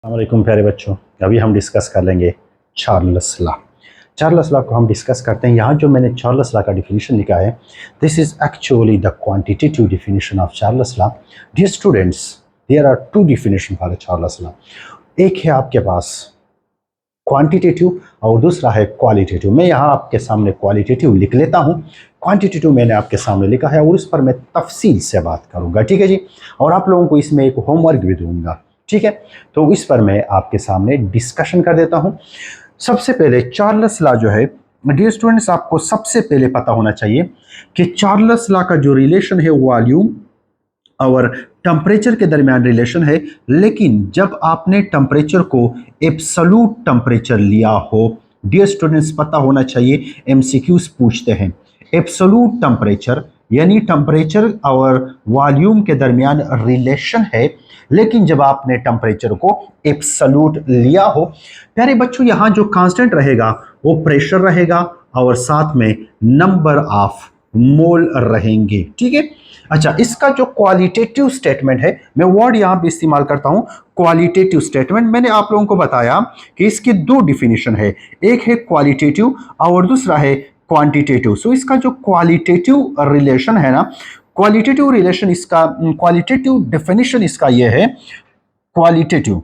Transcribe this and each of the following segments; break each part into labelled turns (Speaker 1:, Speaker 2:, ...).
Speaker 1: अस्सलामुअलैकुम प्यारे बच्चों। अभी हम डिस्कस कर लेंगे चार्ल्स लॉ। चार्ल्स लॉ को हम डिस्कस करते हैं। यहाँ जो मैंने चार्ल्स लॉ का डिफिनीशन लिखा है, this is actually the quantitative definition of Charles law. Dear students, there are two definition for Charles law. एक है आपके पास क्वांटिटेटिव और दूसरा है क्वालिटेटिव। मैं यहाँ आपके सामने क्वालिटेटिव लिख लेता हूँ, क्वांटिटेटिव मैंने आपके सामने लिखा है और उस पर मैं तफसील से बात करूँगा, ठीक है जी। और आप लोगों को इसमें एक होमवर्क भी दूंगा, ठीक है। तो इस पर मैं आपके सामने डिस्कशन कर देता हूं। सबसे पहले चार्ल्स लॉ जो है, डियर स्टूडेंट्स, आपको सबसे पहले पता होना चाहिए कि चार्ल्स लॉ का जो रिलेशन है वॉल्यूम और टेम्परेचर के दरमियान रिलेशन है। लेकिन जब आपने टेम्परेचर को एब्सोल्यूट टेम्परेचर लिया हो, डियर स्टूडेंट्स पता होना चाहिए, एमसीक्यूज पूछते हैं एब्सोल्यूट टेम्परेचर यानी टेम्परेचर और वॉल्यूम के दरमियान रिलेशन है। लेकिन जब आपने टेम्परेचर को एब्सोल्यूट लिया हो, प्यारे बच्चों, यहां जो कांस्टेंट रहेगा वो प्रेशर रहेगा और साथ में नंबर ऑफ मोल रहेंगे, ठीक है। अच्छा, इसका जो क्वालिटेटिव स्टेटमेंट है, मैं वर्ड यहां पे इस्तेमाल करता हूं क्वालिटेटिव स्टेटमेंट। मैंने आप लोगों को बताया कि इसकी दो डिफिनीशन है, एक है क्वालिटेटिव और दूसरा है क्वांटिटेटिव। सो इसका जो क्वालिटेटिव रिलेशन है ना, क्वालिटेटिव रिलेशन, इसका क्वालिटेटिव डेफिनेशन इसका ये है, क्वालिटेटिव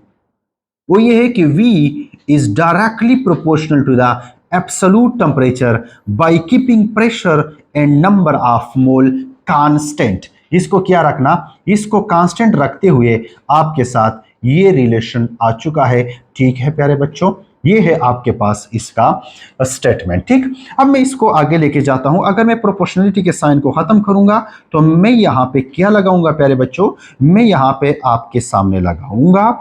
Speaker 1: वो ये है कि V is directly proportional to the absolute temperature by keeping pressure and number of mole constant. इसको क्या रखना, इसको कांस्टेंट रखते हुए आपके साथ ये रिलेशन आ चुका है, ठीक है प्यारे बच्चों। ये है आपके पास इसका स्टेटमेंट, ठीक। अब मैं इसको आगे लेके जाता हूं। अगर मैं प्रोपोर्शनलिटी के साइन को खत्म करूंगा तो मैं यहां पे क्या लगाऊंगा प्यारे बच्चों, मैं यहां पे आपके सामने लगाऊंगा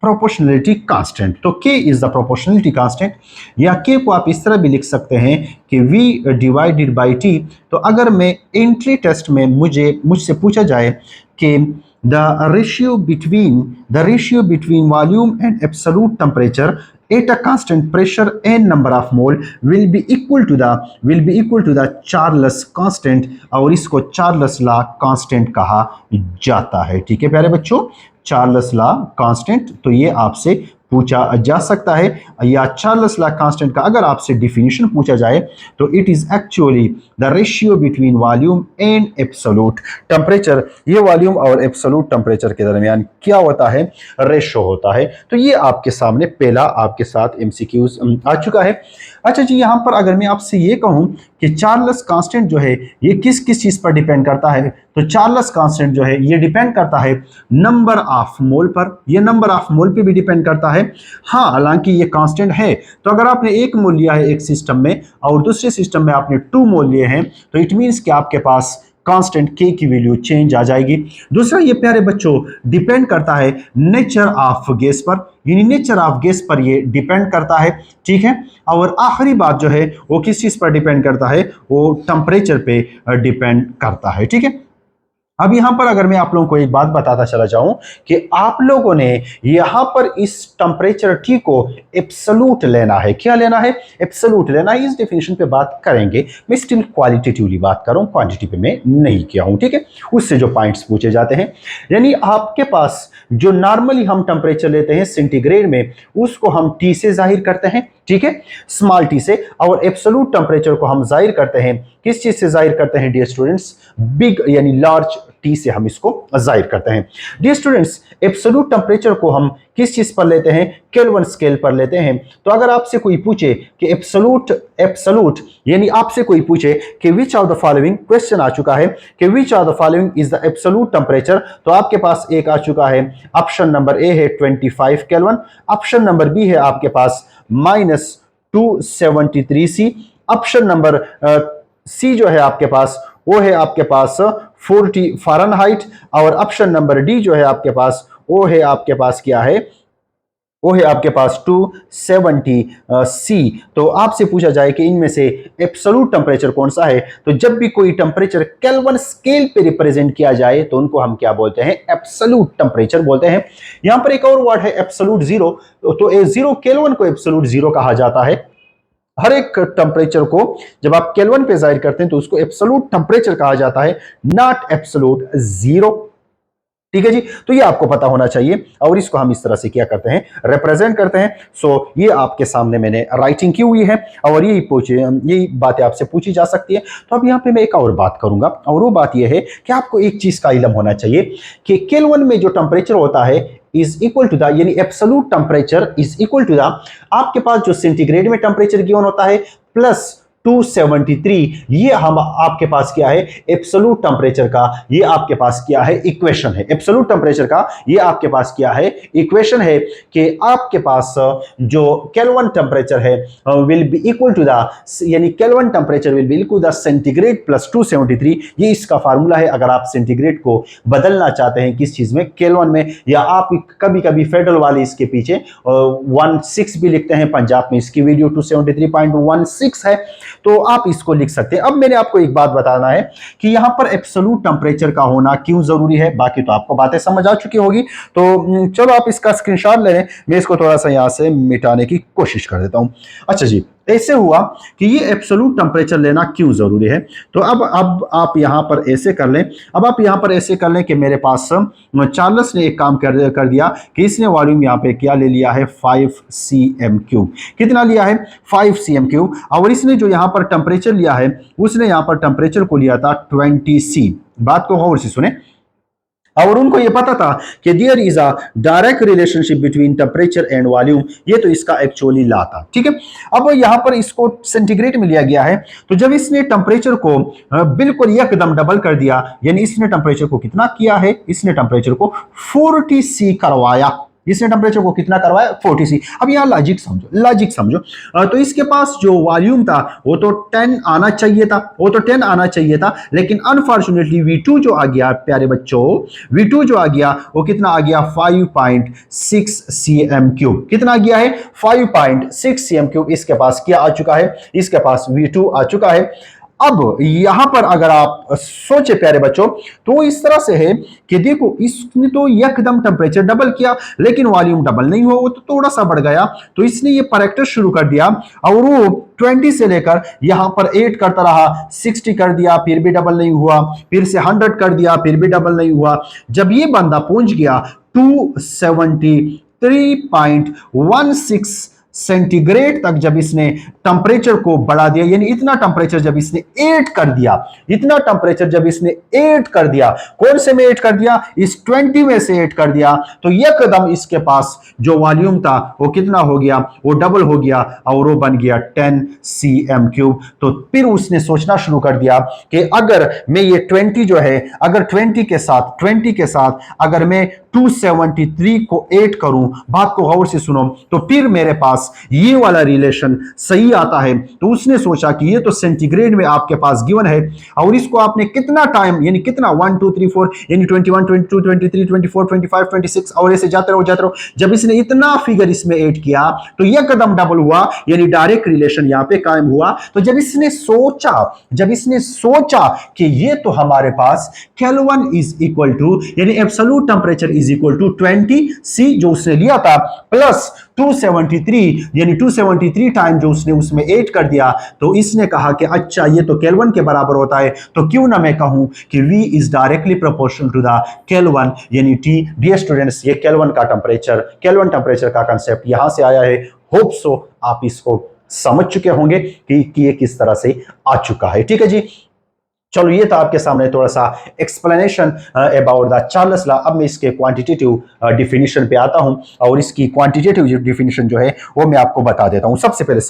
Speaker 1: प्रोपोर्शनलिटी कांस्टेंट। तो K is the proportionality constant, या K को आप इस तरह भी लिख सकते हैं कि V डिवाइडेड बाई T। तो अगर मैं एंट्री टेस्ट में मुझसे पूछा जाए कि the ratio between volume and absolute temperature at a constant pressure and number of mole will be equal to the Charles constant, और इसको चार्ल्स लॉ कांस्टेंट कहा जाता है, ठीक है प्यारे बच्चों। चार्ल्स लॉ कांस्टेंट, तो ये आपसे पूछा जा सकता है। या चार्ल्स लॉ कांस्टेंट का अगर आपसे डिफिनीशन पूछा जाए तो it is actually the ratio between volume and absolute temperature. ये वॉल्यूम और एब्सोल्यूट टेम्परेचर के दरमियान क्या होता है, रेशो होता है। तो ये आपके सामने पहला आपके साथ एमसीक्यूज आ चुका है। अच्छा जी, यहां पर अगर मैं आपसे ये कहूं कि चार्ल्स कांस्टेंट जो है ये किस किस चीज पर डिपेंड करता है, तो चार्ल्स कांस्टेंट जो है ये डिपेंड करता है नंबर ऑफ मोल पर। ये नंबर ऑफ मोल पे भी डिपेंड करता है। हाँ, हालांकि ये कांस्टेंट है, तो अगर आपने एक मोल लिया है एक सिस्टम में और दूसरे सिस्टम में आपने 2 मोल लिए हैं, तो इट मींस कि आपके पास कांस्टेंट K की वैल्यू चेंज आ जाएगी। दूसरा, ये प्यारे बच्चों डिपेंड करता है नेचर ऑफ गैस पर, यानी नेचर ऑफ गैस पर ये डिपेंड करता है, ठीक है। और आखिरी बात जो है वो किस चीज पर डिपेंड करता है, वो टेम्परेचर पे डिपेंड करता है, ठीक है। अब यहां पर अगर मैं आप लोगों को एक बात बताता चला जाऊं कि आप लोगों ने यहां पर इस टेम्परेचर T को एब्सोल्यूट लेना है। क्या लेना है, एब्सोल्यूट लेना है। इस डेफिनेशन पे बात करेंगे, मैं स्टिल क्वालिटेटिवली बात कर रहा हूं, क्वांटिटी पे मैं नहीं किया हूं, ठीक है। उससे जो पॉइंट्स पूछे जाते हैं, यानी आपके पास जो नॉर्मली हम टेम्परेचर लेते हैं सेंटीग्रेड में, उसको हम T से जाहिर करते हैं, ठीक है, स्मॉल t से। और एब्सोल्यूट टेम्परेचर को हम जाहिर करते हैं किस चीज से जाहिर करते हैं डियर स्टूडेंट्स, बिग यानी लार्ज T से हम इसको जाहिर करते हैं। डियर स्टूडेंट्स, एब्सोल्यूट टेम्परेचर को हम किस चीज पर लेते हैं, केल्विन स्केल पर लेते हैं। तो अगर आपसे कोई पूछे कि एब्सोल्यूट यानी आपसे कोई पूछे कि which of the following, question आ चुका है कि which of the following is the absolute temperature, तो आपके पास एक आ चुका है, ऑप्शन नंबर ए है 25 केल्विन, ऑप्शन नंबर बी है आपके पास -273C, ऑप्शन नंबर सी जो है आपके पास वो है आपके पास 40 फ़ारेनहाइट, और ऑप्शन नंबर डी जो है आपके पास वो है आपके पास क्या है, वो है आपके पास 270C। तो आपसे पूछा जाए कि इनमें से एब्सोल्यूट टेम्परेचर कौन सा है, तो जब भी कोई टेम्परेचर केल्विन स्केल पे रिप्रेजेंट किया जाए तो उनको हम क्या बोलते हैं, एब्सोल्यूट टेम्परेचर बोलते हैं। यहां पर एक और वर्ड है एब्सोल्यूट जीरो, तो जीरो केल्विन को एब्सोल्यूट जीरो कहा जाता है। हर एक टेम्परेचर को जब आप केल्विन पे जाहिर करते हैं तो उसको एब्सोल्यूट टेम्परेचर कहा जाता है, नॉट एब्सोल्यूट जीरो, ठीक है जी। तो ये आपको पता होना चाहिए और इसको हम इस तरह से क्या करते हैं, रिप्रेजेंट करते हैं। सो ये आपके सामने मैंने राइटिंग की हुई है और यही बातें आपसे पूछी जा सकती है। तो अब यहाँ पे मैं एक और बात करूंगा और वो बात ये है कि आपको एक चीज का इल्म होना चाहिए कि केल्विन में जो टेम्परेचर होता है इज इक्वल टू द, यानी absolute temperature is equal to the, आपके पास जो सेंटीग्रेड में टेम्परेचर गिवन होता है प्लस 273, ये हम आपके पास क्या है, एब्सोल्यूट टेम्परेचर का ये आपके पास क्या है, इक्वेशन है। एब्सोल्यूट टेम्परेचर का ये आपके पास क्या है, इक्वेशन है कि आपके पास जो केल्विन टेम्परेचर है will be equal to the, यानी kelvin temperature will be equal to the centigrade plus 273। ये इसका फार्मूला है। अगर आप सेंटीग्रेड को बदलना चाहते हैं किस चीज में, केल्विन में, या आप कभी कभी फेडरल वाले इसके पीछे 16 भी लिखते हैं, पंजाब में इसकी वैल्यू 273.16 है, तो आप इसको लिख सकते हैं। अब मैंने आपको एक बात बताना है कि यहां पर एब्सोल्यूट टेम्परेचर का होना क्यों जरूरी है। बाकी तो आपको बातें समझ आ चुकी होगी, तो चलो आप इसका स्क्रीनशॉट ले लें। मैं इसको थोड़ा सा यहां से मिटाने की कोशिश कर देता हूं। अच्छा जी, ऐसे हुआ कि ये एब्सोल्यूट टेम्परेचर लेना क्यों जरूरी है। तो अब आप यहां पर ऐसे कर लें, अब आप यहां पर ऐसे कर लें कि मेरे पास चार्ल्स ने एक काम कर दिया कि इसने वॉल्यूम यहां पे क्या ले लिया है, 5 cm3। कितना लिया है, 5 cm3। और इसने जो यहां पर टेम्परेचर लिया है, उसने यहां पर टेम्परेचर को लिया था 20 C। बात को गौर से सुने। और उनको ये पता था कि there is a direct relationship between temperature and volume, ये तो इसका एक्चुअली लॉ था, ठीक है। अब यहां पर इसको सेंटीग्रेड में लिया गया है, तो जब इसने टेम्परेचर को बिल्कुल एकदम डबल कर दिया, यानी इसने टेम्परेचर को कितना किया है, इसने टेम्परेचर को 40 C करवाया। इसने टेम्परेचर को कितना करवाया, 40 C। अब यहां लॉजिक समझो, लॉजिक समझो। तो इसके पास जो वॉल्यूम था वो तो 10 आना चाहिए था, वो तो 10 आना चाहिए था, लेकिन अनफॉर्चुनेटली V2 जो आ गया प्यारे बच्चों, V2 जो आ गया वो कितना आ गया, 5.6 cm3। कितना आ गया है, 5.6 cm3 इसके पास क्या आ चुका है, इसके पास V2 आ चुका है। अब यहां पर अगर आप सोचे प्यारे बच्चों, तो इस तरह से है कि देखो इसने तो एकदम टेम्परेचर डबल किया, लेकिन वॉल्यूम डबल नहीं हुआ, वो तो थोड़ा सा बढ़ गया। तो इसने ये प्रैक्टिस शुरू कर दिया और वो 20 से लेकर यहां पर 8 करता रहा, 60 कर दिया फिर भी डबल नहीं हुआ, फिर से 100 कर दिया फिर भी डबल नहीं हुआ। जब ये बंदा पहुंच गया 273.16 सेंटीग्रेड तक, जब इसने टेम्परेचर को बढ़ा दिया, यानी इतना टेम्परेचर जब इसने 8 कर दिया, इतना टेम्परेचर जब इसने 8 कर दिया, कौन से में 8 कर दिया, इस 20 में से 8 कर दिया, तो एकदम इसके पास जो वॉल्यूम था वो कितना हो गया, वो डबल हो गया और वो बन गया 10 cm3। तो फिर उसने सोचना शुरू कर दिया कि अगर मैं ये 20 जो है, अगर 20 के साथ अगर मैं 273 को 8 करूं, बात को गौर से सुनो, तो फिर मेरे पास ये वाला रिलेशन सही आता है। तो उसने सोचा कि ये तो सेंटीग्रेड में आपके पास गिवन है और इसको आपने कितना टाइम, यानी कितना 1 2 3 4, यानी 21 22 23 24 25 26 और ऐसे जाते रहो। जब इसने इतना फिगर इसमें ऐड किया तो यह कदम डबल हुआ, यानी डायरेक्ट रिलेशन यहां पे कायम हुआ। तो जब इसने सोचा कि ये तो हमारे पास केल्विन इज इक्वल टू, यानी absolute temperature is equal to 20 C जो उसने लिया था, प्लस 273, यानी 273 टाइम जो उसने उसमें 8 कर दिया, तो इसने कहा कि अच्छा ये तो केल्विन के बराबर होता है, तो क्यों ना मैं कहूं कि V is directly proportional to the Kelvin, यानी T। डियर स्टूडेंट्स, ये केल्विन टेम्परेचर का कांसेप्ट यहां से आया है। होप सो आप इसको समझ चुके होंगे कि ये किस तरह से आ चुका है, ठीक है जी। चलो ये था आपके सामने थोड़ा सा explanation about the Charles law. अब मैं इसके क्वांटिटेटिव डिफिनीशन पे आता हूं और इसकी क्वांटिटेटिव डिफिनीशन जो है वो मैं आपको बता देता हूं। सबसे पहले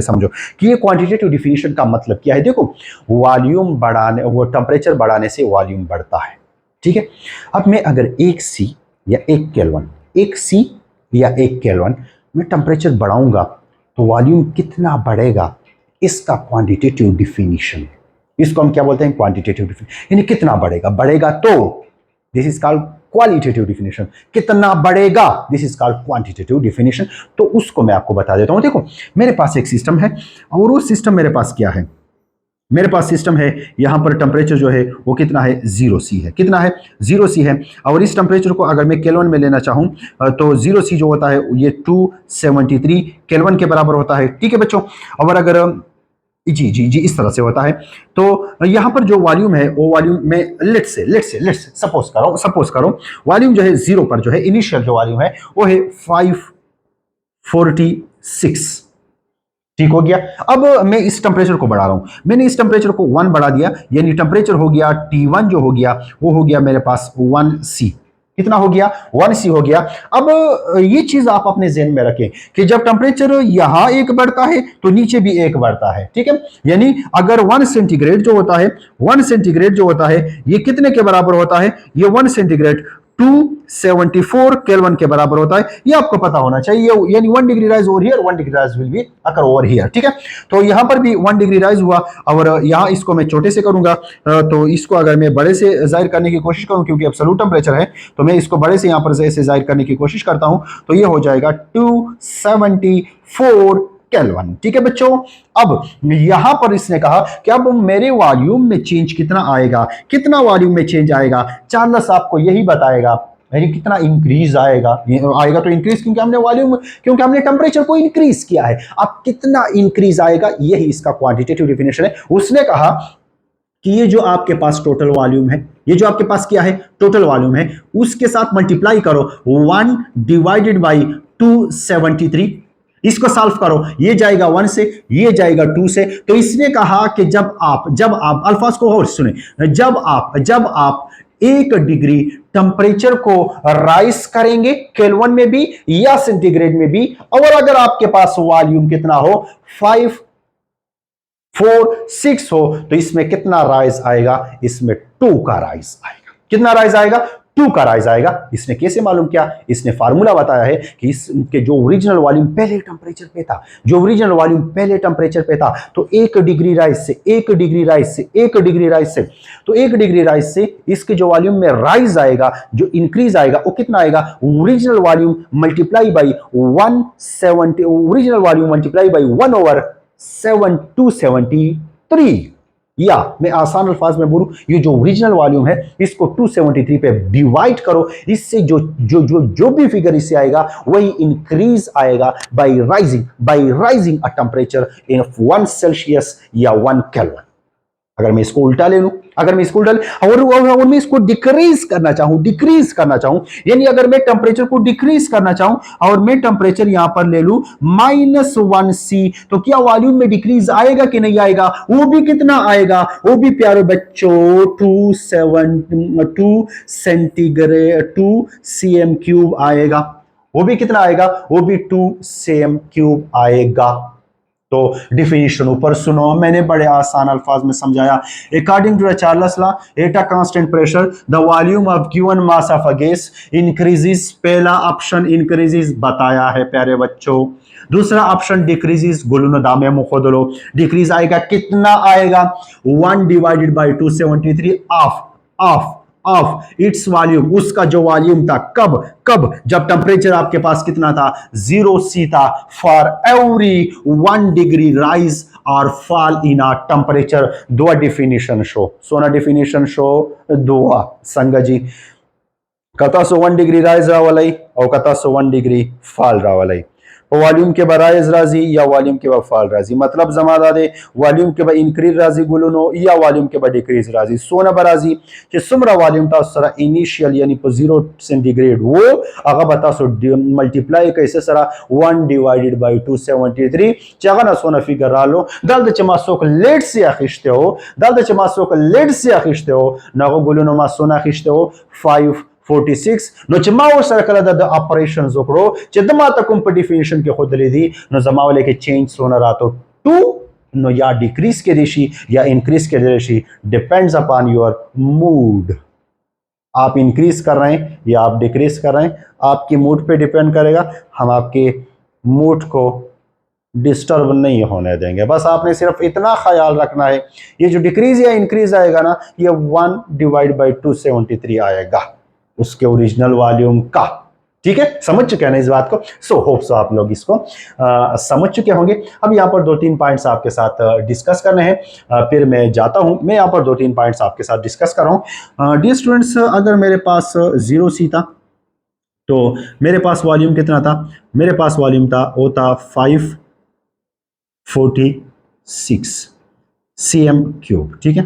Speaker 1: समझो कि ये क्वांटिटेटिव डिफिनीशन का मतलब क्या है। देखो, वॉल्यूम बढ़ाने, वो टेम्परेचर बढ़ाने से वॉल्यूम बढ़ता है, ठीक है। अब मैं अगर 1 C या 1 केल्विन मैं टेम्परेचर बढ़ाऊंगा तो वॉल्यूम कितना बढ़ेगा, इसका क्वांटिटेटिव डिफिनीशन है। इसको हम क्या बोलते हैं, क्वांटिटेटिव डिफिनेशन, यानी कितना बढ़ेगा तो this is called qualitative definition. कितना बढ़ेगा, this is called quantitative definition. तो उसको मैं आपको बता देता हूं। देखो, मेरे पास एक सिस्टम है और वो सिस्टम मेरे पास क्या है, मेरे पास सिस्टम है, यहां पर टेम्परेचर जो है वो कितना है, 0 C है। कितना है, 0 C है। और इस टेम्परेचर को अगर मैं केल्विन में लेना चाहूं तो 0 C जो होता है ये 273 केल्विन के बराबर होता है, ठीक है बच्चों। और अगर जी जी जी, इस तरह से होता है। तो यहाँ पर जो वॉल्यूम है वो वॉल्यूम में लेट्स से सपोज करो वॉल्यूम जो है जीरो पर जो है इनिशियल जो वॉल्यूम है वो है 546। ठीक हो गया। अब मैं इस टेम्परेचर को बढ़ा रहा हूं, मैंने इस टेम्परेचर को 1 बढ़ा दिया, यानी टेम्परेचर हो गया T1 जो हो गया वो हो गया मेरे पास 1C। कितना हो गया? 1C हो गया। अब ये चीज आप अपने जहन में रखें कि जब टेम्परेचर यहां एक बढ़ता है तो नीचे भी एक बढ़ता है, ठीक है। यानी अगर 1 सेंटीग्रेड जो होता है, 1 सेंटीग्रेड जो होता है ये कितने के बराबर होता है? ये 1 सेंटीग्रेड 274 केल्विन के बराबर होता है, ये आपको पता होना चाहिए। यानी 1 degree rise over here, 1 degree rise will be occur over here, ठीक है। तो यहां पर भी 1 डिग्री राइज हुआ, और यहां इसको मैं छोटे से करूंगा, तो इसको अगर मैं बड़े से जाहिर करने की कोशिश करूं, क्योंकि एब्सोल्यूट टेंपरेचर है, तो मैं इसको बड़े से यहां पर ऐसे जाहिर करने की कोशिश करता हूं, तो ये हो जाएगा 274 केल्विन, ठीक है बच्चों। अब यहां पर इसने कहा कि अब मेरे वॉल्यूम में चेंज कितना आएगा, कितना वॉल्यूम में चेंज आएगा, चार्ल्स आपको यही बताएगा, यानी कितना इंक्रीज आएगा। आएगा तो इंक्रीज, क्योंकि हमने वॉल्यूम, क्योंकि हमने टेम्परेचर को इंक्रीज किया है। अब कितना इंक्रीज आएगा, यही इसका क्वांटिटेटिव डिफिनेशन है। उसने कहा कि ये जो आपके पास टोटल वॉल्यूम है, ये जो आपके पास क्या है, टोटल वॉल्यूम है, उसके साथ मल्टीप्लाई करो 1 डिवाइडेड बाई 273। इसको सॉल्व करो, ये जाएगा 1 से, ये जाएगा 2 से। तो इसने कहा कि जब आप अल्फाज को और सुने, जब आप 1 डिग्री टेम्परेचर को राइज करेंगे केल्विन में भी या सेंटीग्रेड में भी, और अगर आपके पास वॉल्यूम कितना हो 546 हो, तो इसमें कितना राइज आएगा? इसमें 2 का राइज आएगा। कितना राइज आएगा? 2 का राइज आएगा। इसने कैसे मालूम किया? इसने फार्मूला बताया है कि इसके जो ओरिजिनल वॉल्यूम पहले टेम्परेचर पे था, जो ओरिजिनल वॉल्यूम पहले टेम्परेचर पे था, तो 1 डिग्री राइज से 1 डिग्री राइज से 1 डिग्री राइज से, तो 1 डिग्री राइज से इसके जो वॉल्यूम में राइज आएगा, जो इंक्रीज आएगा, वो कितना आएगा? Original volume multiply by 170, original volume multiply by 1 over 273। या मैं आसान अल्फाज में बोलूं, ये जो ओरिजिनल वॉल्यूम है इसको 273 पे डिवाइड करो, इससे जो भी फिगर इससे आएगा वही इंक्रीज आएगा bye rising a temperature in 1 Celsius या 1 केल्विन। अगर मैं इसको उल्टा ले लूं, और मैं इसको डिक्रीज करना चाहूं, यानी अगर मैं टेम्परेचर को डिक्रीज करना चाहूं और मैं टेम्परेचर यहां पर ले लूं -1C, तो क्या वॉल्यूम में डिक्रीज आएगा कि नहीं आएगा? वो भी कितना आएगा? वो भी प्यारे बच्चों 2 सेंटीग्रेड 2 cm क्यूब आएगा। वो भी कितना आएगा? वो भी 2 cm क्यूब आएगा। तो डिफिनीशन ऊपर सुनो, मैंने बड़े आसान अल्फाज में समझाया। According to the Charles law, at a constant pressure the volume of given mass of a gas increases. पहला ऑप्शन इंक्रीजेस बताया है प्यारे बच्चों। दूसरा ऑप्शन डिक्रीजेस, गुलुन दामे मुखोदलो, डिक्रीज आएगा, कितना आएगा? 1 divided by 273 of its volume, उसका जो वॉल्यूम था। कब? जब टेम्परेचर आपके पास कितना था? 0C था। फॉर एवरी 1 डिग्री राइज और फॉल इन आ टेम्परेचर। दो डिफिनीशन शो, सोना डिफिनीशन शो दुआ संग जी। कता सो 1 डिग्री राइज रावलाई और कता सो 1 डिग्री फॉल रावलाई। वॉल्यूम के बराइज राजी या वॉल्यूम के बाद फॉल राजी, मतलब जमा दे वॉल्यूम के बाद इंक्रीज राजी गुलुनो या वॉल्यूम के बाद डिक्रीज राजी। सोना बराजी कि सुमरा वॉल्यूम था सरा इनिशियल यानी 0 सेंटीग्रेड, वो अगर बता सो मल्टीप्लाई कैसे सरा 1 डिवाइडेड बाई 273 चागा ना सोना फिगर रालो दल द चमासो को लेट से आखिशते हो, दल द चमासो को लेट से आखिशते हो ना को गुलुनो मा सोना आखिशते हो 546 नो चमाओ सर्कल द ऑपरेशंस ओकरो चदमा तकुम पर डिफिनेशन के खुद ली दी नो जमावले के चेंज सोना रातो 2 नो या डिक्रीज के देशी या इंक्रीज के देशी, डिपेंड्स अपॉन योर मूड। आप इंक्रीज कर रहे हैं या आप डिक्रीज कर रहे हैं, आपकी मूड पे डिपेंड करेगा। हम आपके मूड को डिस्टर्ब नहीं होने देंगे। बस आपने सिर्फ इतना ख्याल रखना है, ये जो डिक्रीज या इंक्रीज आएगा ना, ये 1 डिवाइड बाई 273 आएगा उसके ओरिजिनल वॉल्यूम का। ठीक है, समझ चुके हैं ना इस बात को? सो होप सो आप लोग इसको समझ चुके होंगे। अब यहाँ पर 2-3 पॉइंट्स आपके साथ डिस्कस करने हैं, फिर मैं जाता हूँ। मैं यहाँ पर 2-3 पॉइंट्स आपके साथ डिस्कस कर रहा हूँ। डियर स्टूडेंट्स, अगर मेरे पास 0C था तो मेरे पास वॉल्यूम कितना था? मेरे पास वॉल्यूम था वो था 546। cm³, ठीक है।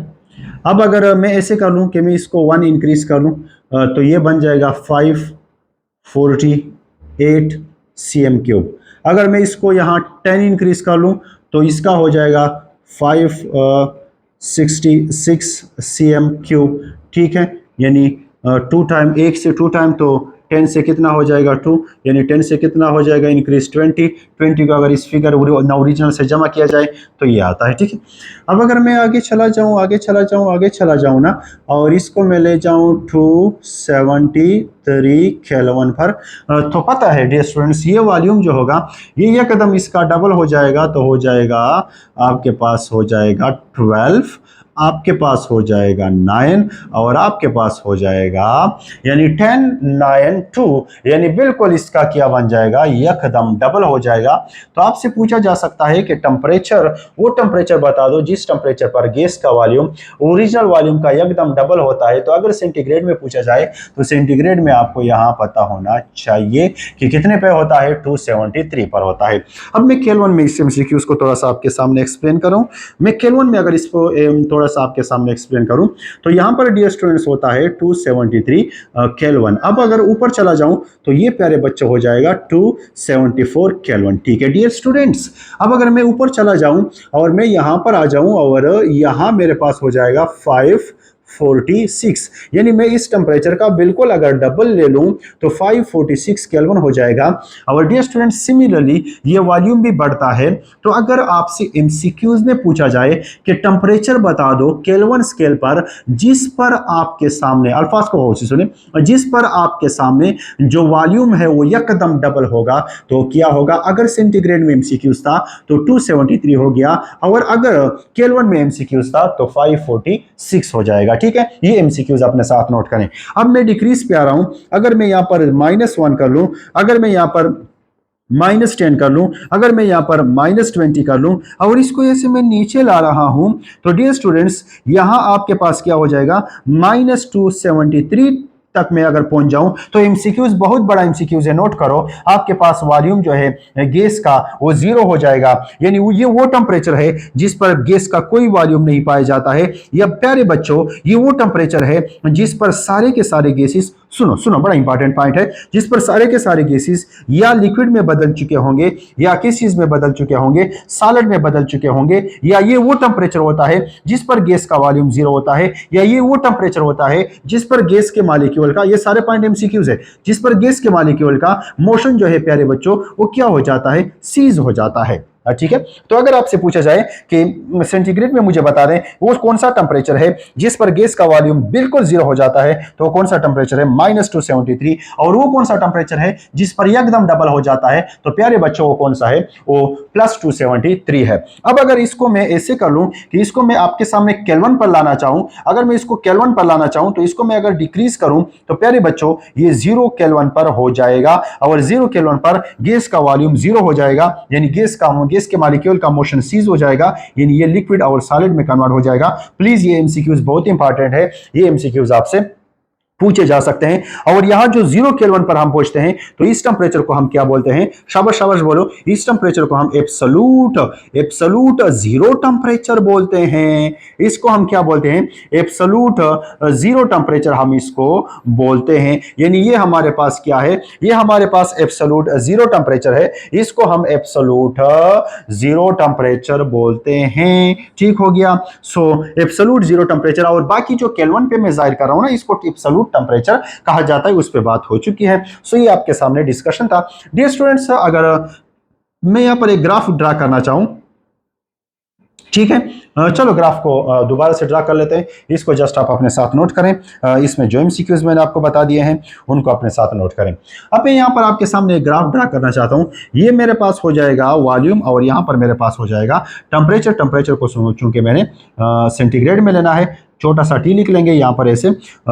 Speaker 1: अब अगर मैं ऐसे कर लूँ कि मैं इसको 1 इंक्रीज कर लूँ तो ये बन जाएगा 548 cm³। अगर मैं इसको यहाँ 10 इंक्रीज कर लूँ तो इसका हो जाएगा 566 cm³, ठीक है। यानी 2 टाइम, 1 से 2 टाइम तो 10 से कितना हो जाएगा 2, यानी 10 से कितना हो जाएगा इंक्रीज 20 को अगर इस फिगर ओरिजिनल से जमा किया जाए तो ये आता है, ठीक है। अब अगर मैं आगे चला जाऊं ना, और इसको मैं ले जाऊं 273 केल्विन पर, तो पता है डियर स्टूडेंट्स ये वॉल्यूम जो होगा ये कदम इसका डबल हो जाएगा, तो हो जाएगा आपके पास हो जाएगा 12, आपके पास हो जाएगा 9 और आपके पास हो जाएगा यानी 10 9 2, यानी बिल्कुल इसका क्या बन जाएगा, एकदम डबल हो जाएगा। तो आपसे पूछा जा सकता है कि टेम्परेचर, वो टेम्परेचर बता दो जिस टेम्परेचर पर गैस का वॉल्यूम ओरिजिनल वॉल्यूम का एकदम डबल होता है। तो अगर सेंटीग्रेड में पूछा जाए तो सेंटीग्रेड में आपको यहां पता होना चाहिए कि कितने पे होता है, 273 पर होता है। अब मैं केल्विन में इस एमसीक्यूज को थोड़ा सा आपके सामने एक्सप्लेन करूं। मैं केल्विन में अगर इसको थोड़ा सा आपके सामने एक्सप्लेन करूं तो यहां पर डियर स्टूडेंट्स होता है 273 केल्विन। अब अगर ऊपर चला जाऊं तो ये प्यारे बच्चे हो जाएगा 274 केल्विन, ठीक है डियर स्टूडेंट्स। अब अगर मैं ऊपर चला जाऊं और मैं यहां पर आ जाऊं और यहां मेरे पास हो जाएगा 546, यानी मैं इस टेम्परेचर का बिल्कुल अगर डबल ले लूं तो 546 केल्विन हो जाएगा। और डियर स्टूडेंट सिमिलरली ये वॉल्यूम भी बढ़ता है। तो अगर आपसे एमसीक्यूज में पूछा जाए कि टेम्परेचर बता दो केल्विन स्केल पर जिस पर आपके सामने, अल्फाज को होश से सुने, जिस पर आपके सामने जो वॉल्यूम है वो एकदम डबल होगा, तो क्या होगा। अगर सेंटीग्रेड में एमसीक्यूज था तो 273 हो गया, और अगर केल्विन में एमसीक्यूज था तो 546 हो जाएगा, ठीक है। ये एमसीक्यूज अपने साथ नोट करें। अब मैं डिक्रीज पे आ रहा हूं। अगर मैं यहां पर -1 कर लूं, अगर मैं यहां पर -10 कर लूं, अगर मैं यहां पर -20 कर लूं और इसको ऐसे मैं नीचे ला रहा हूं, तो डियर स्टूडेंट्स यहां आपके पास क्या हो जाएगा, -273 तक मैं अगर पहुंच जाऊं तो एमसीक्यूज बहुत बड़ा एमसीक्यूज है, नोट करो। आपके पास वॉल्यूम जो है गैस का वो 0 हो जाएगा, यानी ये वो टेम्परेचर है जिस पर गैस का कोई वॉल्यूम नहीं पाया जाता है। या प्यारे बच्चों ये वो टेम्परेचर है जिस पर सारे के सारे गैसेस, सुनो सुनो बड़ा इंपॉर्टेंट पॉइंट है, जिस पर सारे के सारे गैसेस या लिक्विड में बदल चुके होंगे, या किस चीज में बदल चुके होंगे, सॉलिड में बदल चुके होंगे। या ये वो टेम्परेचर होता है जिस पर गैस का वॉल्यूम 0 होता है, या ये वो टेम्परेचर होता है जिस पर गैस के मॉलिक्यूल का, ये सारे पॉइंट एमसीक्यूज है, जिस पर गैस के मॉलिक्यूल का मोशन जो है प्यारे बच्चों वो क्या हो जाता है, सीज हो जाता है, ठीक है। तो अगर आपसे पूछा जाए कि सेंटीग्रेड में मुझे बता दें वो कौन सा टेम्परेचर है जिस पर गैस का वॉल्यूम बिल्कुल 0 हो जाता है, तो कौन सा टेम्परेचर है, -273। और वो कौन सा टेम्परेचर है जिस पर एकदम डबल हो जाता है, तो प्यारे बच्चों वो कौन सा है, वो +273 है। अब अगर इसको मैं ऐसे कर लूं कि इसको मैं आपके सामने केल्विन पर लाना चाहूं, अगर मैं इसको केल्विन पर लाना चाहूं तो इसको मैं अगर डिक्रीज करूं तो प्यारे बच्चों ये 0 केल्विन पर हो जाएगा, और 0 केल्विन पर गैस का वॉल्यूम 0 हो जाएगा, यानी गैस के मॉलिक्यूल का मोशन सीज हो जाएगा, यानी ये लिक्विड और सॉलिड में कन्वर्ट हो जाएगा। प्लीज ये एमसीक्यूज बहुत इंपॉर्टेंट है, ये एमसीक्यूज आपसे पूछे जा सकते हैं। और यहां जो 0 केल्विन पर हम पहुंचते हैं तो इस टेम्परेचर को हम क्या बोलते हैं, शाबाश शाबाश बोलो, इस टेम्परेचर को हम एब्सोल्यूट जीरो टेम्परेचर बोलते हैं। इसको हम क्या बोलते हैं, एब्सोल्यूट जीरो टेम्परेचर हम इसको बोलते हैं। यानी ये हमारे पास क्या है, ये हमारे पास एब्सोल्यूट जीरो टेम्परेचर है, इसको हम एब्सोल्यूट जीरो टेम्परेचर बोलते हैं, ठीक हो गया। सो एब्सोल्यूट जीरो टेम्परेचर, और बाकी जो केल्विन पे मैं जाहिर कर रहा हूं ना इसको एब्सोल्यूट टेम्परेचर कहा जाता है, उस पर बात हो चुकी है। सो ये आपके सामने डिस्कशन था डियर स्टूडेंट्स। अगर मैं यहां पर एक ग्राफ ड्रा करना चाहूं, ठीक है, चलो ग्राफ को दोबारा से ड्रा कर लेते हैं। इसको जस्ट आप अपने साथ नोट करें, इसमें जो एमसीक्यूज मैंने आपको बता दिए हैं उनको अपने साथ नोट करें। अब मैं यहाँ पर आपके सामने एक ग्राफ ड्रा करना चाहता हूँ। ये मेरे पास हो जाएगा वॉल्यूम और यहाँ पर मेरे पास हो जाएगा टेम्परेचर। टेम्परेचर को चूंकि मैंने सेंटीग्रेड में लेना है, छोटा सा टी लिख लेंगे यहाँ पर, ऐसे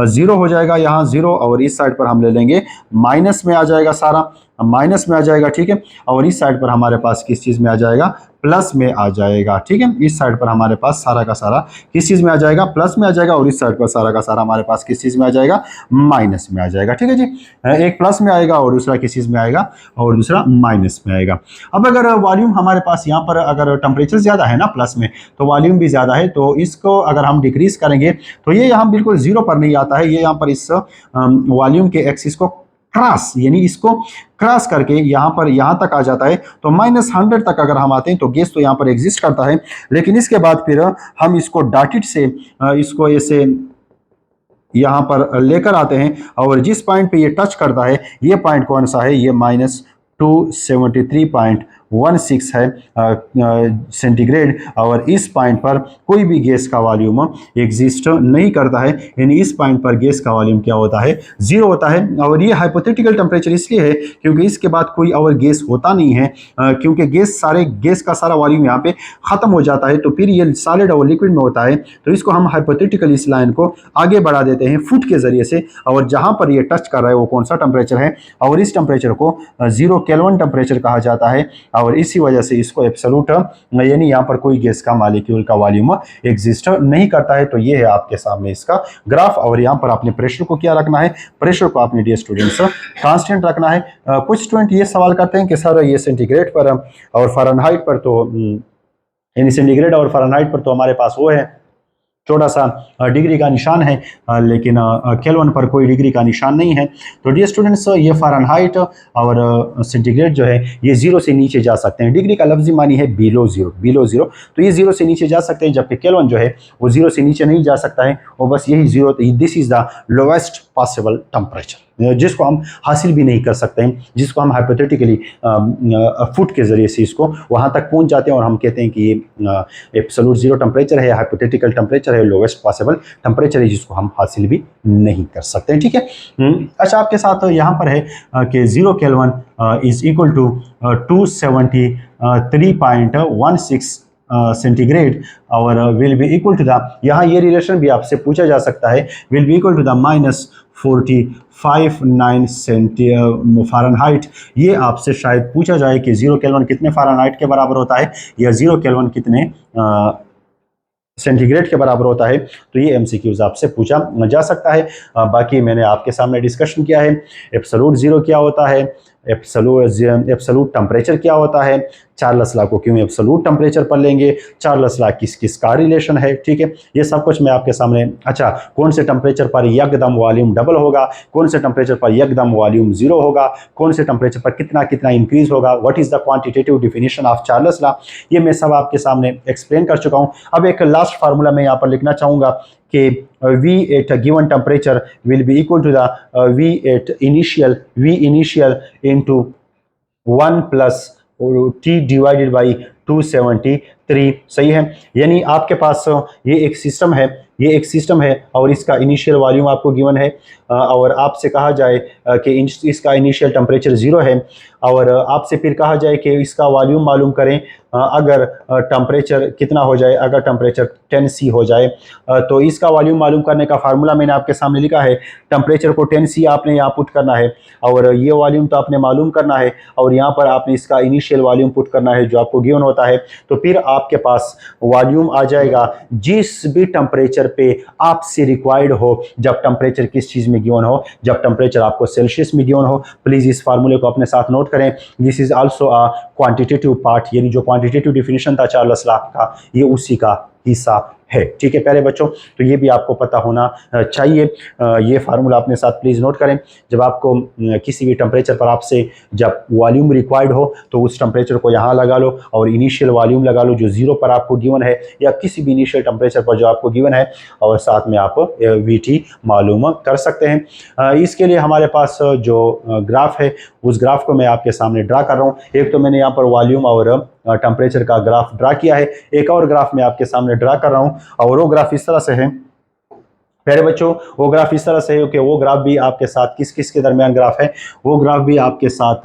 Speaker 1: 0 हो जाएगा, यहाँ 0, और इस साइड पर हम ले लेंगे माइनस में आ जाएगा सारा, माइनस में आ जाएगा, ठीक है। और इस साइड पर हमारे पास किस चीज़ में आ जाएगा, प्लस में आ जाएगा, ठीक है। इस साइड पर हमारे पास सारा का सारा किस चीज़ में आ जाएगा, प्लस में आ जाएगा। और इस साइड पर सारा का सारा हमारे पास किस चीज़ में आ जाएगा, माइनस में आ जाएगा, ठीक है जी। एक प्लस में आएगा और दूसरा किस चीज़ में आएगा, और दूसरा माइनस में आएगा। अब अगर वॉल्यूम हमारे पास यहाँ पर अगर टेम्परेचर ज़्यादा है ना प्लस में, तो वॉल्यूम भी ज़्यादा है, तो इसको अगर हम डिक्रीज करेंगे तो ये यहाँ बिल्कुल जीरो पर नहीं आता है, ये यहाँ पर इस वॉल्यूम के एक्सिस को क्रॉस, यानी इसको क्रॉस करके यहाँ पर यहाँ तक आ जाता है। तो -100 तक अगर हम आते हैं तो गैस तो यहाँ पर एग्जिस्ट करता है, लेकिन इसके बाद फिर हम इसको डॉटेड से इसको ऐसे यहाँ पर लेकर आते हैं, और जिस पॉइंट पे ये टच करता है, ये पॉइंट कौन सा है, ये -273.16 है सेंटीग्रेड। और इस पॉइंट पर कोई भी गैस का वॉल्यूम एग्जिस्ट नहीं करता है, यानी इस पॉइंट पर गैस का वॉल्यूम क्या होता है, जीरो होता है। और ये हाइपोथेटिकल टेम्परेचर इसलिए है क्योंकि इसके बाद कोई और गैस होता नहीं है, क्योंकि गैस का सारा वॉल्यूम यहाँ पे खत्म हो जाता है, तो फिर ये सॉलिड और लिक्विड में होता है। तो इसको हम हाइपोथेटिकल इस लाइन को आगे बढ़ा देते हैं फुट के जरिए से, और जहाँ पर ये टच कर रहा है वो कौन सा टेम्परेचर है, और इस टेम्परेचर को 0 केल्विन टेम्परेचर कहा जाता है। और इसी वजह से इसको एब्सोल्यूट, यानी यहाँ पर कोई गैस का मॉलिक्यूल का वॉल्यूम एग्जिस्ट नहीं करता है। तो ये है आपके सामने इसका ग्राफ। और यहाँ पर आपने प्रेशर को क्या रखना है, प्रेशर को आपने डियर स्टूडेंट्स कांस्टेंट रखना है। कुछ स्टूडेंट ये सवाल करते हैं कि सर ये सेंटीग्रेड पर और फ़ारेनहाइट पर तो, यानी सेंटीग्रेड और फ़ारेनहाइट पर तो हमारे पास वो है छोटा सा डिग्री का निशान है, लेकिन केल्विन पर कोई डिग्री का निशान नहीं है। तो डियर स्टूडेंट्स, ये फ़ारेनहाइट और सेंटीग्रेड जो है ये 0 से नीचे जा सकते हैं। डिग्री का लफ्ज़ी मानी है बिलो ज़ीरो, तो ये 0 से नीचे जा सकते हैं, जबकि केल्विन जो है वो 0 से नीचे नहीं जा सकता है। वो बस यही 0, this is the lowest possible temperature, जिसको हम हासिल भी नहीं कर सकते हैं, जिसको हम हाइपोथेटिकली फुट के ज़रिए से इसको वहाँ तक पहुँच जाते हैं, और हम कहते हैं कि ये एब्सोल्यूट ज़ीरो टेम्परेचर है, हाइपोथेटिकल टेम्परेचर है, लोवेस्ट पॉसिबल टेम्परेचर है, जिसको हम हासिल भी नहीं कर सकते हैं, ठीक है। अच्छा, आपके साथ यहाँ पर है कि 0 kelvin is equal to 273.16 centigrade, और will be equal to the, यहाँ ये रिलेशन भी आपसे पूछा जा सकता है, will be equal to the -45.9 Fahrenheit. ये आपसे शायद पूछा जाए कि 0 केल्विन कितने फ़ारेनहाइट के बराबर होता है, या 0 केल्विन कितने सेंटीग्रेड के बराबर होता है। तो ये एमसीक्यूज आपसे पूछा जा सकता है। बाकी मैंने आपके सामने डिस्कशन किया है, एब्सोल्यूट ज़ीरो क्या होता है, एब्सोल्यूट टेम्परेचर क्या होता है, चार्ल्स लॉ को क्यों एब्सोल्यूट टेम्परेचर पर लेंगे, चार्ल्स लॉ किस किस का रिलेशन है, ठीक है। ये सब कुछ मैं आपके सामने, अच्छा कौन से टेम्परेचर पर यकदम वॉल्यूम डबल होगा, कौन से टेम्परेचर पर यकदम वॉल्यूम जीरो होगा, कौन से टेम्परेचर पर कितना कितना इंक्रीज होगा, what is the quantitative definition of Charles law, ये मैं सब आपके सामने एक्सप्लेन कर चुका हूँ। अब एक लास्ट फार्मूला मैं यहाँ पर लिखना चाहूँगा कि V at a given temperature will be equal to the V initial into 1 plus T divided by 273, सही है। यानी आपके पास ये एक सिस्टम है, और इसका इनिशियल वॉल्यूम आपको गिवन है, और आपसे कहा जाए कि इसका इनिशियल टेम्परेचर 0 है, और आपसे फिर कहा जाए कि इसका वॉल्यूम मालूम करें अगर टेम्परेचर कितना हो जाए, अगर टेम्परेचर 10C हो जाए, तो इसका वॉल्यूम मालूम करने का फार्मूला मैंने आपके सामने लिखा है। टेम्परेचर को 10C आपने यहाँ पुट करना है, और ये वॉल्यूम तो आपने मालूम करना है, और यहाँ पर आपने इसका इनिशियल वॉल्यूम पुट करना है जो आपको गिवन होता है। तो फिर आपके पास वॉल्यूम आ जाएगा जिस भी टेम्परेचर पे आपसे रिक्वायर्ड हो, जब टेम्परेचर किस चीज़ में गिवन हो, जब टेम्परेचर आपको सेल्सियस में गिवन हो। प्लीज़ इस फार्मूले को अपने साथ नोट करें। This is also a quantitative part, यानी जो क्वांटिटेटिव डिफिनीशन था चार्ल्स लॉ का, ये उसी का हिस्सा है, ठीक है प्यारे बच्चों। तो ये भी आपको पता होना चाहिए। ये फार्मूला अपने साथ प्लीज़ नोट करें। जब आपको किसी भी टेम्परेचर पर आपसे जब वॉल्यूम रिक्वायर्ड हो, तो उस टेम्परेचर को यहाँ लगा लो, और इनिशियल वॉल्यूम लगा लो जो 0 पर आपको गिवन है, या किसी भी इनिशियल टेम्परेचर पर जो आपको गिवन है, और साथ में आप VT मालूम कर सकते हैं। इसके लिए हमारे पास जो ग्राफ है, उस ग्राफ को मैं आपके सामने ड्रा कर रहा हूँ। एक तो मैंने यहाँ पर वॉल्यूम और टेम्परेचर का ग्राफ ड्रा किया है, एक और ग्राफ मैं आपके सामने ड्रा कर रहा हूँ, और वो ग्राफ इस तरह से है। प्यारे बच्चों, वो ग्राफ इस तरह से है कि वो ग्राफ भी आपके साथ किस किस के दरमियान ग्राफ है, वो ग्राफ भी आपके साथ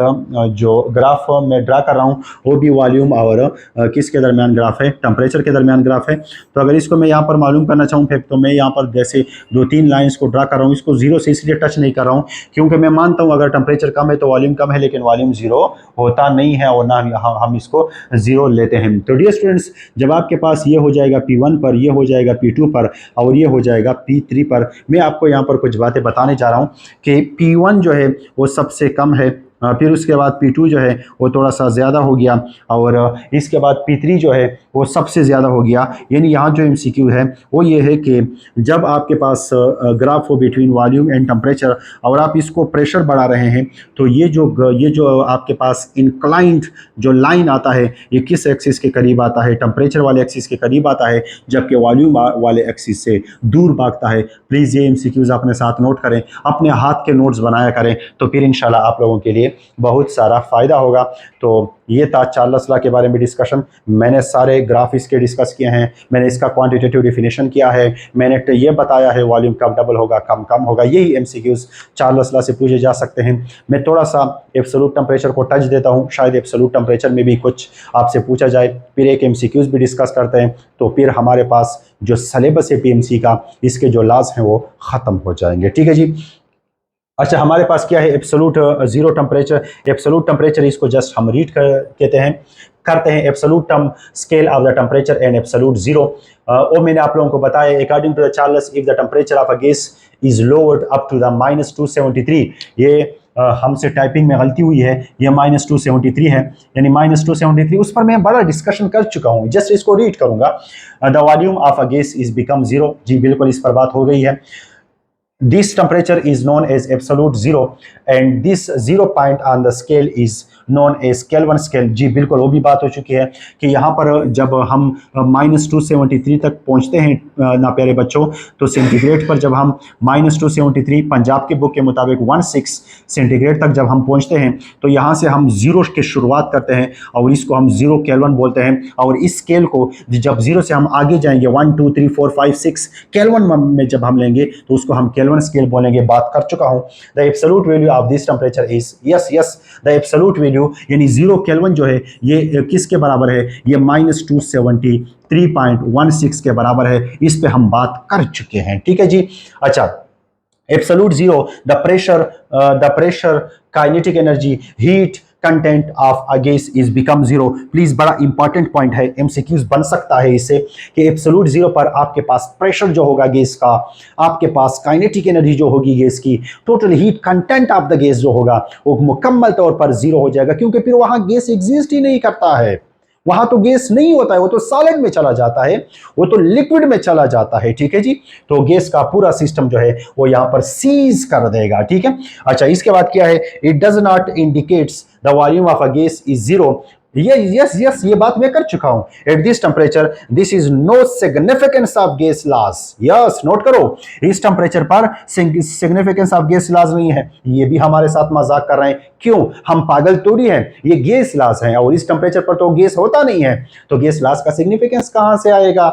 Speaker 1: जो ग्राफ मैं ड्रा कर रहा हूँ वो भी वॉल्यूम और किसके दरमियान ग्राफ है, टेम्परेचर के दरमियान ग्राफ है। तो अगर इसको मैं यहाँ पर मालूम करना चाहूँ फिर तो मैं यहाँ पर जैसे 2-3 लाइन्स को ड्रा कर रहा हूँ, इसको जीरो से इसलिए टच नहीं कर रहा हूँ क्योंकि मैं मानता हूँ अगर टेम्परेचर कम है तो वॉल्यूम कम है, लेकिन वॉल्यूम जीरो होता नहीं है और ना हम इसको जीरो लेते हैं। तो डियर स्टूडेंट्स, जब आपके पास ये हो जाएगा P1 पर, ये हो जाएगा P2 पर और ये हो जाएगा P3 पर, मैं आपको यहाँ पर कुछ बातें बताने जा रहा हूँ कि P1 जो है वो सबसे कम है, फिर उसके बाद P2 जो है वो थोड़ा सा ज़्यादा हो गया और इसके बाद P3 जो है वो सबसे ज़्यादा हो गया। यानी यहाँ जो MCQ है वो ये है कि जब आपके पास ग्राफ हो बिटवीन वॉल्यूम एंड टेम्परेचर और आप इसको प्रेशर बढ़ा रहे हैं तो ये जो आपके पास इंक्लाइंड जो लाइन आता है ये किस एक्सिस के करीब आता है, टेम्परेचर वाले एक्सिस के करीब आता है, जबकि वॉल्यूम वाले एक्सिस से दूर भागता है। प्लीज़ ये MCQs अपने साथ नोट करें, अपने हाथ के नोट्स बनाया करें, तो फिर इंशाल्लाह आप लोगों के लिए बहुत सारा फ़ायदा होगा। तो ये था चार्ल्स लॉ के बारे में डिस्कशन। मैंने सारे ग्राफ इसके डिस्कस किए हैं, मैंने इसका क्वांटिटेटिव डेफिनेशन किया है, मैंने ये बताया है वॉल्यूम कब डबल होगा कम होगा। यही MCQs चार्ल्स लॉ से पूछे जा सकते हैं। मैं थोड़ा सा एब्सोल्यूट टेम्परेचर को टच देता हूँ, शायद एब्सोल्यूट टेम्परेचर में भी कुछ आपसे पूछा जाए, फिर एक MCQs भी डिस्कस करते हैं, तो फिर हमारे पास जो सलेबस है PMC का, इसके जो लॉज हैं वो ख़त्म हो जाएंगे। ठीक है जी। अच्छा, हमारे पास क्या है, absolute zero temperature. Absolute temperature इसको जस्ट हम रीड कहते हैं करते हैं absolute scale of the temperature and absolute zero. वो मैंने आप लोगों को बताया, according to the Charles, if the temperature of a gas is lowered up to the -273, ये हमसे टाइपिंग में गलती हुई है, ये -273 है, यानी -273, उस पर मैं बड़ा डिस्कशन कर चुका हूँ, जस्ट इसको रीड करूँगा। The volume of a gas is become zero, जी बिल्कुल इस पर बात हो गई है। This temperature is known as absolute zero and this 0 point on the scale is known as Kelvin scale। जी बिल्कुल वो भी बात हो चुकी है कि यहाँ पर जब हम -273 तक पहुँचते हैं ना प्यारे बच्चों, तो सेंटीग्रेड पर जब हम -273 पंजाब के बुक के मुताबिक 16 सेंटीग्रेड तक जब हम पहुँचते हैं तो यहाँ से हम ज़ीरो की शुरुआत करते हैं और इसको हम 0 केल्विन बोलते हैं। और इस स्केल को जब 0 से हम आगे जाएंगे 1 2 3 4 5 6 केल्विन में जब हम लेंगे तो उसको हम केल्विन स्केल बोलेंगे। बात कर चुका हूँ। The absolute value of this temperature is yes the absolute value यानी 0 केल्विन जो है ये किसके बराबर है, ये -273.16 के बराबर है। इस पे हम बात कर चुके हैं। ठीक है जी। अच्छा, absolute zero, the pressure kinetic energy heat content of a gas is become zero. Please बड़ा इंपॉर्टेंट पॉइंट है, MCQs बन सकता है इससे कि एब्सोल्यूट जीरो पर आपके पास प्रेशर जो होगा गैस का, आपके पास काइनेटिक एनर्जी जो होगी गैस की, total heat content of the gas जो होगा वो मुकम्मल तौर पर जीरो हो जाएगा, क्योंकि फिर वहां गैस एग्जिस्ट ही नहीं करता है, वहां तो गैस नहीं होता है, वो तो सॉलिड में चला जाता है, वो तो लिक्विड में चला जाता है। ठीक है जी। तो गैस का पूरा सिस्टम जो है वो यहां पर सीज कर देगा। ठीक है। अच्छा, इसके बाद क्या है, it does not indicates the volume of a gas is zero. Yes ये बात मैं कर चुका हूं। At this temperature this is no significance of gas laws. Yes, note करो, इस टेम्परेचर पर सिग्निफिकेंस ऑफ गैस लॉस नहीं है। ये भी हमारे साथ मजाक कर रहे हैं, क्यों, हम पागल थोड़ी हैं, ये गैस लॉस है और इस टेम्परेचर पर तो गैस होता नहीं है, तो गैस लॉस का सिग्निफिकेंस कहां से आएगा।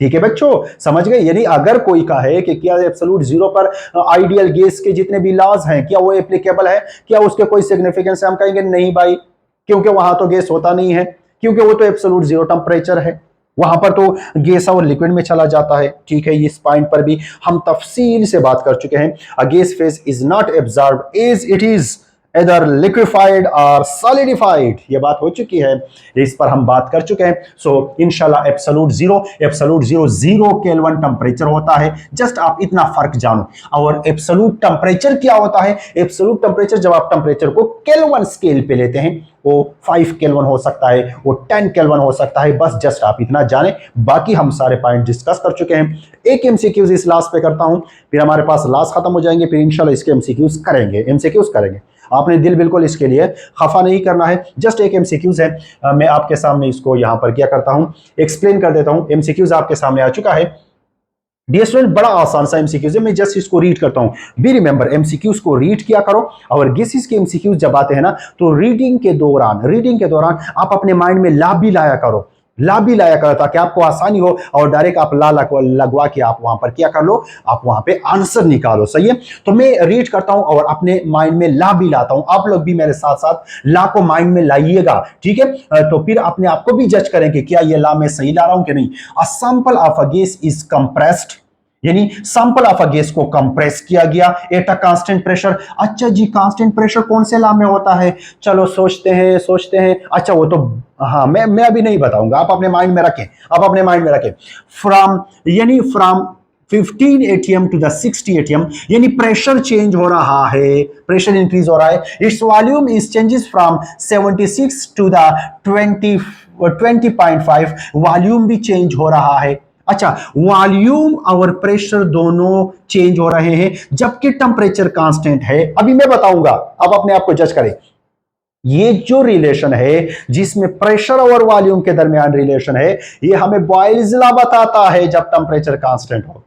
Speaker 1: ठीक है बच्चों, समझ गए। यानी अगर कोई कहे कि क्या एब्सोल्यूट जीरो पर आइडियल गैस के जितने भी लॉज हैं क्या वो एप्लीकेबल है, क्या उसके कोई सिग्निफिकेंस है, हम कहेंगे नहीं भाई, क्योंकि वहां तो गैस होता नहीं है, क्योंकि वो तो एब्सोल्यूट जीरो टेम्परेचर है, वहां पर तो गैस और लिक्विड में चला जाता है। ठीक है, इस पॉइंट पर भी हम तफसील से बात कर चुके हैं। A gas phase is not absorbed as it is either liquefied or solidified, ये बात हो चुकी है, इस पर हम बात कर चुके हैं। सो इंशाल्लाह एब्सोल्यूट जीरो 0 केल्विन टेम्परेचर होता है। जस्ट आप इतना फर्क जानो। और एब्सोल्यूट टेम्परेचर क्या होता है, एब्सोल्यूट टेम्परेचर जब आप टेम्परेचर को केल्विन स्केल पे लेते हैं, वो 5 केल्विन हो सकता है, वो 10 केल्विन हो सकता है, बस जस्ट आप इतना जाने। बाकी हम सारे पॉइंट डिस्कस कर चुके हैं। एक MCQs इस लास्ट पे करता हूं, फिर हमारे पास लास्ट खत्म हो जाएंगे, फिर इंशाल्लाह इसके MCQs करेंगे। आपने दिल बिल्कुल इसके लिए खफा नहीं करना है, जस्ट एक MCQs है। मैं आपके सामने इसको यहां पर क्या करता हूं, एक्सप्लेन कर देता हूं। MCQs आपके सामने आ चुका है। डियर स्टूडेंट, बड़ा आसान सा MCQs है, मैं जस्ट इसको रीड करता हूं। बी रिमेंबर, MCQs को रीड किया करो, और गेसेस के MCQs जब आते हैं ना, तो रीडिंग के दौरान आप अपने माइंड में ला भी लाया करो ला भी लाया करो ताकि आपको आसानी हो और डायरेक्ट आप ला लगवा के आप वहां पर क्या कर लो, आप वहां पे आंसर निकालो। सही है, तो मैं रीड करता हूं और अपने माइंड में ला भी लाता हूं, आप लोग भी मेरे साथ साथ ला को माइंड में लाइएगा, ठीक है। तो फिर अपने आप को भी जज करेंगे क्या ये ला मैं सही ला रहा हूं कि नहीं। A sample of a gas is compressed, यानी सैंपल ऑफ अ गैस को कंप्रेस किया गया एट अ कांस्टेंट प्रेशर। अच्छा जी, कांस्टेंट प्रेशर कौन से लॉ में होता है, चलो सोचते हैं। अच्छा वो तो हाँ, मैं अभी नहीं बताऊंगा, आप अपने माइंड में रखें, आप अपने माइंड में रखें। फ्रॉम, यानी from 15 ATM to the 60 ATM, यानी प्रेशर चेंज हो रहा है, प्रेशर इंक्रीज हो रहा है। Its volume is changes from 76 to the 20.5, volume भी चेंज हो रहा है। अच्छा, वॉल्यूम और प्रेशर दोनों चेंज हो रहे हैं जबकि टेम्परेचर कांस्टेंट है। अभी मैं बताऊंगा, अब अपने आप को जज करें। ये जो रिलेशन है जिसमें प्रेशर और वॉल्यूम के दरमियान रिलेशन है, ये हमें बॉयल्स लॉ बताता है जब टेम्परेचर कांस्टेंट हो।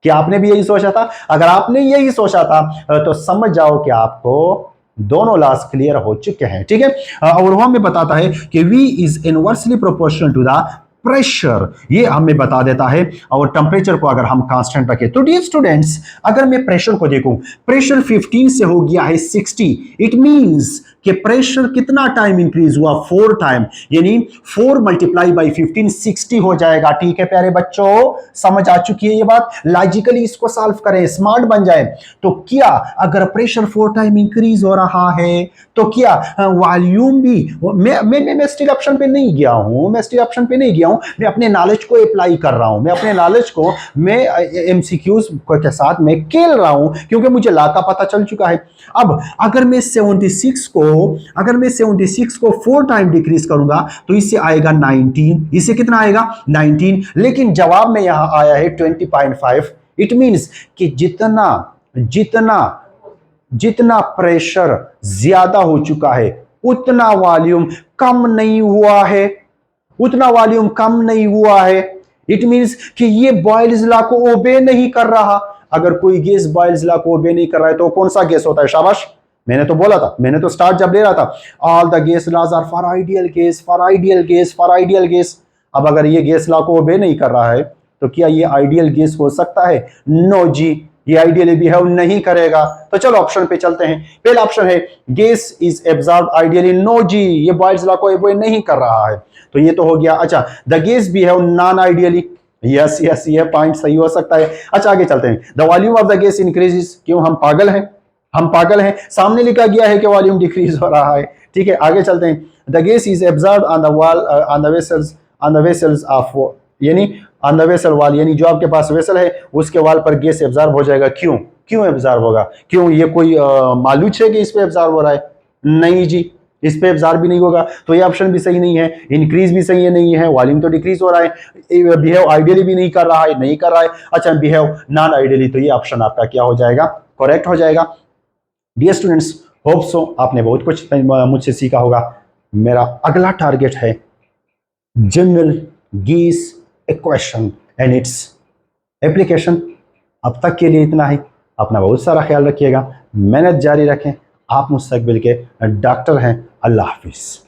Speaker 1: क्या आपने भी यही सोचा था? अगर आपने यही सोचा था तो समझ जाओ कि आपको दोनों लॉस क्लियर हो चुके हैं, ठीक है। और वो हमें बताता है कि V is inversely proportional to the pressure, ये हमें बता देता है। और टेम्परेचर को अगर हम कांस्टेंट रखें तो डियर स्टूडेंट्स, अगर मैं प्रेशर को देखूं, प्रेशर 15 से हो गया है 60, इट मींस कि प्रेशर कितना टाइम इंक्रीज हुआ, 4 टाइम, यानी 4 मल्टीप्लाई बाई 15 60 हो जाएगा। ठीक है प्यारे बच्चों, समझ आ चुकी है ये बात। लॉजिकली इसको सॉल्व करें, स्मार्ट बन जाए। तो क्या अगर प्रेशर 4 टाइम इंक्रीज हो रहा है तो क्या वॉल्यूम भी, मैं स्टिल ऑप्शन पे नहीं गया हूं, मैं अपने नॉलेज को अप्लाई कर रहा हूं, मैं अपने नॉलेज को मैं एमसीक्यूज के साथ मैं खेल रहा हूं क्योंकि मुझे ला का पता चल चुका है। अब अगर मैं 76 को 4 टाइम डिक्रीज करूंगा तो इससे आएगा 19, इससे कितना आएगा 19, लेकिन जवाब में यहां आया है 20.5। इट मींस कि जितना प्रेशर ज्यादा हो चुका है उतना वॉल्यूम कम नहीं हुआ है, इट मींस कि ये बॉयल्स लॉ को ओबे नहीं कर रहा। अगर कोई गैस बॉयल्स लॉ को ओबे नहीं कर रहा है तो कौन सा गैस होता है? शाबाश, मैंने तो बोला था, मैंने तो स्टार्ट जब ले रहा था, all the gas laws are for ideal gas. अब अगर ये गैस लॉ को ओबे नहीं कर रहा है तो क्या ये आइडियल गैस हो सकता है? नो जी, ये आइडियली बिहेव नहीं करेगा। तो चलो ऑप्शन पे चलते हैं। पहला ऑप्शन है gas is absorb ideally. No जी, ये बॉयल्स लॉ को ओबे नहीं कर रहा है, तो ये तो हो गया। अच्छा, the gas behave non ideally. Yes, ये पॉइंट सही हो सकता है। अच्छा आगे चलते हैं। The volume of the gas increases. क्यों, हम पागल हैं, सामने लिखा गया है कि वॉल्यूम डिक्रीज हो रहा है। ठीक है, आगे चलते हैं। The gas is absorb on the wall on the vessels of, यानी ऑन द वेसल वॉल, यानी जो आपके पास वेसल है उसके वॉल पर गैस एब्जॉर्ब हो जाएगा। क्यों एब्जॉर्ब होगा? क्यों, ये कोई मालूम है कि इस पे एब्जॉर्ब हो रहा है? नहीं जी, इस पे एब्जॉर्ब भी नहीं होगा, तो ये ऑप्शन भी सही नहीं है। इंक्रीज भी सही है, नहीं है। वॉल्यूम तो डिक्रीज हो रहा है, बिहेव आइडियली भी नहीं कर रहा है। अच्छा, बिहेव नॉन आइडियली, तो ये ऑप्शन आपका क्या हो जाएगा? करेक्ट हो जाएगा। डियर स्टूडेंट्स, होप सो आपने बहुत कुछ मुझसे सीखा होगा। मेरा अगला टारगेट है general gas equation and its application. अब तक के लिए इतना ही। अपना बहुत सारा ख्याल रखिएगा, मेहनत जारी रखें। आप मुस्तकबिल के डॉक्टर हैं। अल्लाह हाफिज़।